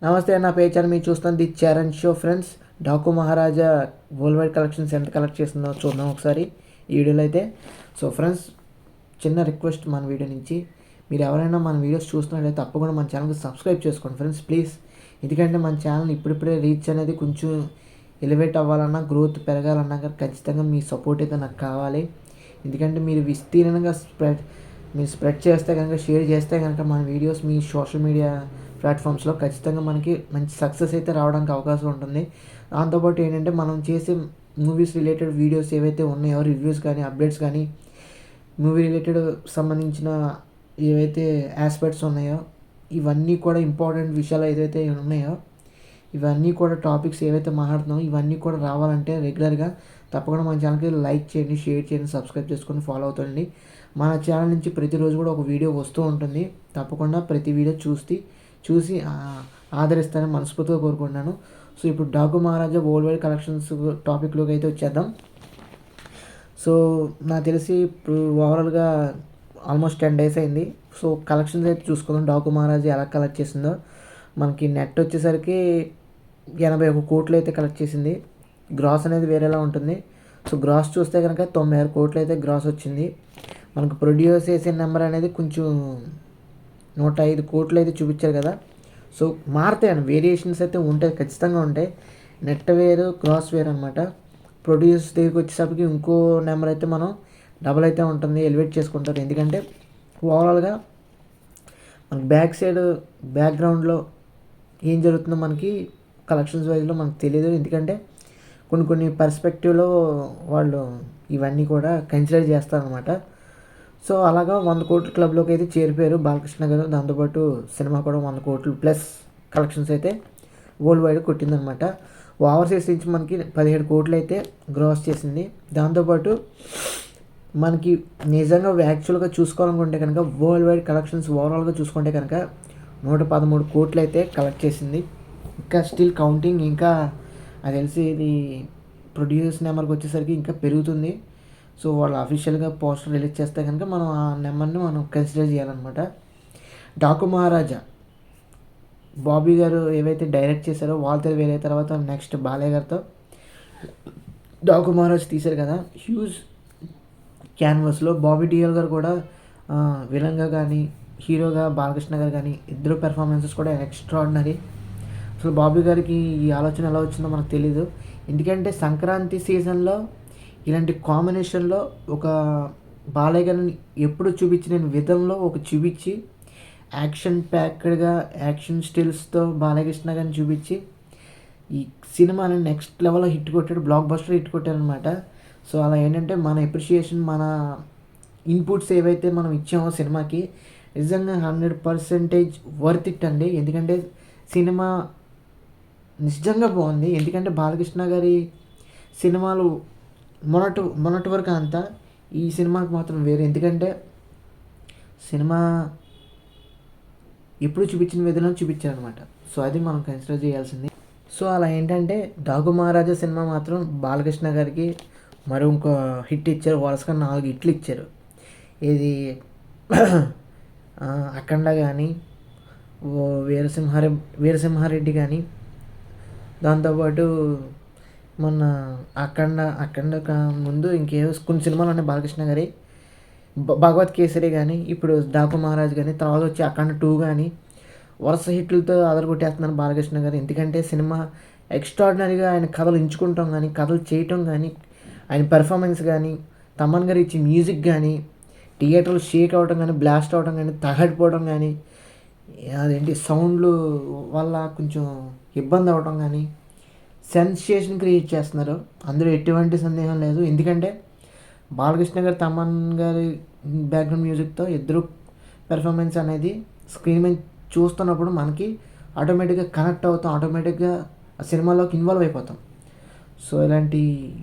నమస్తే నా పేరు మీరు చూస్తున్న the Charan show friends. Daaku Maharaja world wide collections ఎంత కలెక్ట్ చేస్తుందో చూద్దాం ఒకసారి ఈ వీడియోలో అయితే. సో ఫ్రెండ్స్, చిన్న రిక్వెస్ట్ మన వీడియో నుంచి, మీరు ఎవరైనా మన వీడియోస్ చూస్తున్నట్లయితే తప్పకుండా మన ఛానల్కి సబ్స్క్రైబ్ చేసుకోండి ఫ్రెండ్స్ ప్లీజ్. ఎందుకంటే మన ఛానల్ ఇప్పుడిప్పుడే రీచ్ అనేది కొంచెం ఎలివేట్ అవ్వాలన్నా, గ్రోత్ పెరగాలన్నా కానీ ఖచ్చితంగా మీ సపోర్ట్ అయితే నాకు కావాలి. ఎందుకంటే మీరు విస్తీర్ణంగా స్ప్రెడ్ చేస్తే కనుక, షేర్ చేస్తే కనుక మన వీడియోస్ మీ సోషల్ మీడియా ప్లాట్ఫామ్స్లో ఖచ్చితంగా మనకి మంచి సక్సెస్ అయితే రావడానికి అవకాశం ఉంటుంది. దాంతోపాటు ఏంటంటే మనం చేసే మూవీస్ రిలేటెడ్ వీడియోస్ ఏవైతే ఉన్నాయో, రివ్యూస్ కానీ, అప్డేట్స్ కానీ, మూవీ రిలేటెడ్ సంబంధించిన ఏవైతే ఆస్పెక్ట్స్ ఉన్నాయో, ఇవన్నీ కూడా ఇంపార్టెంట్ విషయాలు ఏదైతే ఉన్నాయో, ఇవన్నీ కూడా టాపిక్స్ ఏవైతే మాట్లాడుతున్నామో ఇవన్నీ కూడా రావాలంటే రెగ్యులర్గా తప్పకుండా మన ఛానల్కి లైక్ చేయండి, షేర్ చేయండి, సబ్స్క్రైబ్ చేసుకొని ఫాలో అవుతుండండి. మన ఛానల్ నుంచి ప్రతిరోజు కూడా ఒక వీడియో వస్తూ ఉంటుంది. తప్పకుండా ప్రతి వీడియో చూసి ఆదరిస్తానని మనస్ఫూర్తిగా కోరుకుంటున్నాను. సో ఇప్పుడు డాకు మహారాజా వరల్డ్ వైడ్ కలెక్షన్స్ టాపిక్లోకి అయితే వచ్చేద్దాం. సో నాకు తెలిసి ఇప్పుడు ఓవరాల్గా ఆల్మోస్ట్ 10 days అయింది. సో కలెక్షన్స్ అయితే చూసుకుందాం. డాకు మహారాజా ఎలా కలెక్ట్ చేసిందో. మనకి నెట్ వచ్చేసరికి 81 కోట్లు అయితే కలెక్ట్ చేసింది. గ్రాస్ అనేది వేరేలా ఉంటుంది. సో గ్రాస్ చూస్తే కనుక 96 కోట్లు అయితే గ్రాస్ వచ్చింది. మనకు ప్రొడ్యూస్ చేసే నెంబర్ అనేది కొంచెం 105 కోట్లు అయితే చూపించారు కదా. సో మారుతాయండి, వేరియేషన్స్ అయితే ఉంటాయి, ఖచ్చితంగా ఉంటాయి. నెట్ వేరు, గ్రాస్ వేరు అనమాట. ప్రొడ్యూస్ దగ్గరికి వచ్చేసరికి ఇంకో నెంబర్ అయితే మనం డబల్ అయితే ఉంటుంది, ఎలివేట్ చేసుకుంటారు. ఎందుకంటే ఓవరాల్గా మనకి బ్యాక్గ్రౌండ్లో ఏం జరుగుతుందో మనకి కలెక్షన్స్ వైజ్లో మనకు తెలియదు. ఎందుకంటే కొన్ని పర్స్పెక్టివ్లో వాళ్ళు ఇవన్నీ కూడా కన్సిడర్ చేస్తారనమాట. సో అలాగా 100 కోట్ల క్లబ్లోకి అయితే చేరిపోయారు బాలకృష్ణ గారు. దాంతోపాటు సినిమా కూడా 100 కోట్లు ప్లస్ కలెక్షన్స్ అయితే వరల్డ్ వైడ్ కొట్టిందనమాట. ఓవర్సీస్ నుంచి మనకి 17 కోట్లు అయితే గ్రాస్ చేసింది. దాంతోపాటు మనకి నిజంగా యాక్చువల్గా చూసుకోవాలనుకుంటే కనుక వరల్డ్ వైడ్ కలెక్షన్స్ ఓవరాల్గా చూసుకుంటే కనుక 113 కోట్లు అయితే కలెక్ట్ చేసింది. ఇంకా స్టిల్ కౌంటింగ్. ఇంకా అది తెలిసి ఇది ప్రొడ్యూస్ నెంబర్కి వచ్చేసరికి ఇంకా పెరుగుతుంది. సో వాళ్ళు అఫీషియల్గా పోస్టర్ రిలీజ్ చేస్తే కనుక మనం ఆ నెంబర్ని మనం కన్సిడర్ చేయాలన్నమాట. డాకు మహారాజా బాబీ గారు ఏవైతే డైరెక్ట్ చేశారో వాళ్ళతో వేరే తర్వాత నెక్స్ట్ బాలయ్య గారితో డాకు మహారాజ్ తీశారు కదా. హ్యూజ్ క్యాన్వాస్లో బాబీ డియోల్ గారు కూడా విలన్గా కానీ, హీరోగా బాలకృష్ణ గారు కానీ, ఇద్దరు పెర్ఫార్మెన్సెస్ కూడా ఎక్స్ట్రాడినరీ. అసలు బాబీ గారికి ఈ ఆలోచన ఎలా వచ్చిందో మనకు తెలీదు. ఎందుకంటే సంక్రాంతి సీజన్లో ఇలాంటి కాంబినేషన్లో ఒక బాలయ్య గారిని ఎప్పుడు చూపించిన విధంలో ఒక చూపించి, యాక్షన్ ప్యాక్డ్గా యాక్షన్ స్టిల్స్తో బాలకృష్ణ గారిని చూపించి ఈ సినిమాని నెక్స్ట్ లెవెల్లో హిట్ కొట్టాడు, బ్లాక్ బస్టర్ హిట్ కొట్టారనమాట. సో అలా ఏంటంటే మన ఎప్రిషియేషన్, మన ఇన్పుట్స్ ఏవైతే మనం ఇచ్చామో సినిమాకి నిజంగా 100% వర్త్ ఇట్ అండి. ఎందుకంటే సినిమా నిజంగా బాగుంది. ఎందుకంటే బాలకృష్ణ గారి సినిమాలు మొన్నటి వరకు అంతా, ఈ సినిమాకి మాత్రం వేరు. ఎందుకంటే సినిమా ఎప్పుడు చూపించిన విధంగా చూపించారనమాట. సో అది మనం కన్సిడర్ చేయాల్సింది. సో అలా ఏంటంటే డాకు మహారాజా సినిమా మాత్రం బాలకృష్ణ గారికి మరి ఇంకో హిట్ ఇచ్చారు. వరుసగా 4 హిట్లు ఇచ్చారు. ఇది అఖండ కానీ, వీరసింహారెడ్డి కానీ, దాంతోపాటు మొన్న అఖండ ముందు ఇంకేవో కొన్ని సినిమాలు ఉన్నాయి బాలకృష్ణ గారి. భగవత్ కేసరి కానీ, ఇప్పుడు డాకు మహారాజ్ కానీ, తర్వాత వచ్చి అఖండ 2 కానీ వరుస హిట్లతో అదరగొట్టేస్తున్నారు బాలకృష్ణ గారు. ఎందుకంటే సినిమా ఎక్స్ట్రాడినరీగా ఆయన కథలు ఎంచుకుంటాం కానీ, కథలు చేయటం కానీ, ఆయన పెర్ఫార్మెన్స్ కానీ, తమన్ గారు ఇచ్చే మ్యూజిక్ కానీ, థియేటర్లు షేక్ అవ్వడం కానీ, బ్లాస్ట్ అవ్వడం కానీ, తగడిపోవడం కానీ, అదేంటి సౌండ్లు వల్ల కొంచెం ఇబ్బంది అవ్వడం కానీ, సెన్సేషన్ క్రియేట్ చేస్తున్నారు. అందులో ఎటువంటి సందేహం లేదు. ఎందుకంటే బాలకృష్ణ గారు, తమన్ గారి బ్యాక్గ్రౌండ్ మ్యూజిక్తో ఇద్దరు పెర్ఫార్మెన్స్ అనేది స్క్రీన్ మీద చూస్తున్నప్పుడు మనకి ఆటోమేటిక్గా కనెక్ట్ అవుతాం, ఆటోమేటిక్గా ఆ సినిమాలోకి ఇన్వాల్వ్ అయిపోతాం. సో ఇలాంటి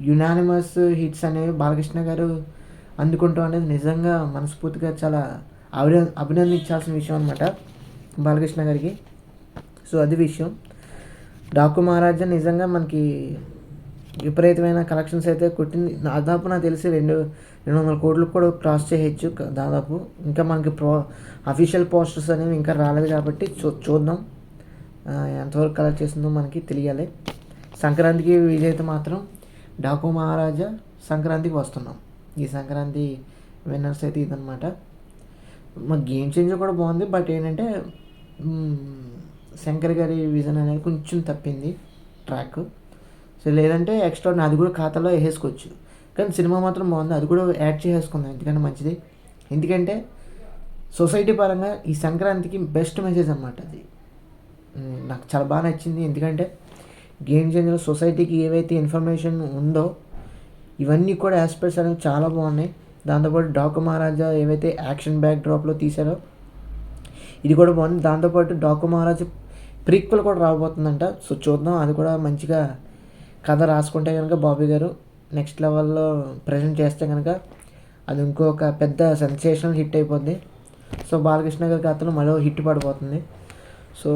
యునానిమస్ హిట్స్ అనేవి బాలకృష్ణ గారు అందుకుంటాం అనేది నిజంగా మనస్ఫూర్తిగా చాలా అభినందించాల్సిన విషయం అనమాట బాలకృష్ణ గారికి. సో అది విషయం. డాకు మహారాజా నిజంగా మనకి విపరీతమైన కలెక్షన్స్ అయితే కొట్టింది. దాదాపు నాకు తెలిసి 200 కోట్లు కూడా క్రాస్ చేయొచ్చు దాదాపు. ఇంకా మనకి అఫీషియల్ పోస్టర్స్ అనేవి ఇంకా రాలేదు కాబట్టి చూద్దాం. ఎంతవరకు కలెక్ట్ చేసిందో మనకి తెలియాలి. సంక్రాంతికి వీలైతే మాత్రం డాకు మహారాజా సంక్రాంతికి వస్తున్నాం. ఈ సంక్రాంతి విన్నర్స్ అయితే ఇదనమాట. మా గేమ్ చేంజర్ కూడా బాగుంది. బట్ ఏంటంటే శంకర్ గారి విజన్ అనేది కొంచెం తప్పింది ట్రాక్. సో లేదంటే ఎక్స్ట్రా అది కూడా ఖాతాలో వేసేసుకోవచ్చు. కానీ సినిమా మాత్రం బాగుంది. అది కూడా యాడ్ చేసేసుకుందాం, ఎందుకంటే మంచిది. ఎందుకంటే సొసైటీ పరంగా ఈ సంక్రాంతికి బెస్ట్ మెసేజ్ అన్నమాట అది. నాకు చాలా బాగా నచ్చింది. ఎందుకంటే గేమ్ చేంజర్ సొసైటీకి ఏవైతే ఇన్ఫర్మేషన్ ఉందో ఇవన్నీ కూడా ఆస్పెక్ట్స్ అనేవి చాలా బాగున్నాయి. దాంతోపాటు డాకు మహారాజా ఏవైతే యాక్షన్ బ్యాక్ డ్రాప్లో తీశారో ఇది కూడా బాగుంది. దాంతోపాటు డాకు మహారాజా ప్రీక్వెల్ కూడా రాబోతుందంట. సో చూద్దాం, అది కూడా మంచిగా కథ రాసుకుంటే కనుక బాబీ గారు నెక్స్ట్ లెవెల్లో ప్రజెంట్ చేస్తే కనుక అది ఇంకొక పెద్ద సెన్సేషనల్ హిట్ అయిపోద్ది. సో బాలకృష్ణ గారి కథలో మరో హిట్ పడిపోతుంది. సో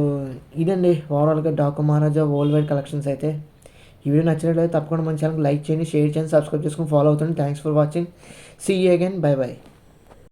ఇదండి ఓవరాల్గా డాకు మహారాజా వరల్డ్ వైడ్ కలెక్షన్స్ అయితే. ఈ వీడియో నచ్చినట్లయితే తప్పకుండా మన ఛానల్కి లైక్ చేయండి, షేర్ చేయండి, సబ్స్క్రైబ్ చేసుకుని ఫాలో అవుతుంది. Thanks for watching. See you again. Bye by.